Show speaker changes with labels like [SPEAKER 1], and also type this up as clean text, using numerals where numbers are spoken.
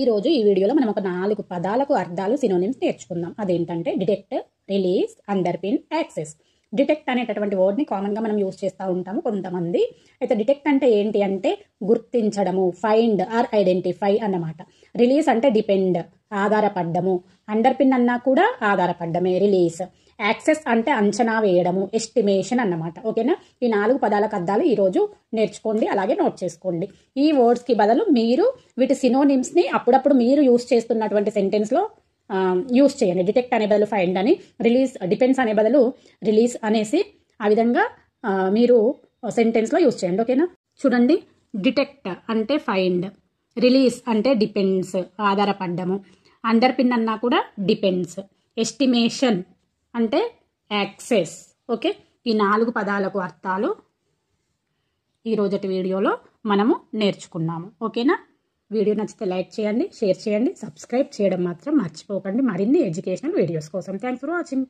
[SPEAKER 1] ఈరోజు ఈ వీడియోలో మనం ఒక 4 పదాలకు అర్థాలు సినోనిమ్స్ నేర్చుకుందాం. అదేంటంటే డిటెక్ట్, రిలీజ్, అండర్పిన్, యాక్సెస్. డిటెక్ట్ అనేటటువంటి వర్డ్ని కామన్గా మనం యూజ్ చేస్తూ ఉంటాము కొంతమంది. అయితే డిటెక్ట్ అంటే ఏంటి అంటే గుర్తించడము, ఫైండ్ ఆర్ ఐడెంటిఫై అన్నమాట. రిలీజ్ అంటే డిపెండ్, ఆధారపడ్డము. అండర్పిన్ అన్నా కూడా ఆధారపడ్డమే రిలీజ్. యాక్సెస్ అంటే అంచనా వేయడము, ఎస్టిమేషన్ అన్నమాట. ఓకేనా? ఈ 4 పదాలకు అర్థాలు ఈరోజు నేర్చుకోండి, అలాగే నోట్ చేసుకోండి. ఈ వర్డ్స్కి బదులు మీరు వీటి సినోనిమ్స్ని అప్పుడప్పుడు మీరు యూజ్ చేస్తున్నటువంటి సెంటెన్స్లో యూజ్ చేయండి. డిటెక్ట్ అనే బదులు ఫైండ్ అని, రిలీజ్ డిపెండ్స్ అనే బదులు రిలీజ్ అనేసి ఆ విధంగా మీరు సెంటెన్స్లో యూజ్ చేయండి. ఓకేనా? చూడండి, డిటెక్ట్ అంటే ఫైండ్, రిలీజ్ అంటే డిపెండ్స్ ఆధారపడ్డము, అండర్పిన్ అన్నా కూడా డిపెండ్స్, ఎస్టిమేషన్ అంటే యాక్సెస్. ఓకే, ఈ 4 పదాలకు అర్థాలు ఈరోజటి వీడియోలో మనము నేర్చుకున్నాము. ఓకేనా? వీడియో నచ్చితే లైక్ చేయండి, షేర్ చేయండి, సబ్స్క్రైబ్ చేయడం మాత్రం మర్చిపోకండి మరిన్ని ఎడ్యుకేషనల్ వీడియోస్ కోసం. Thanks for watching.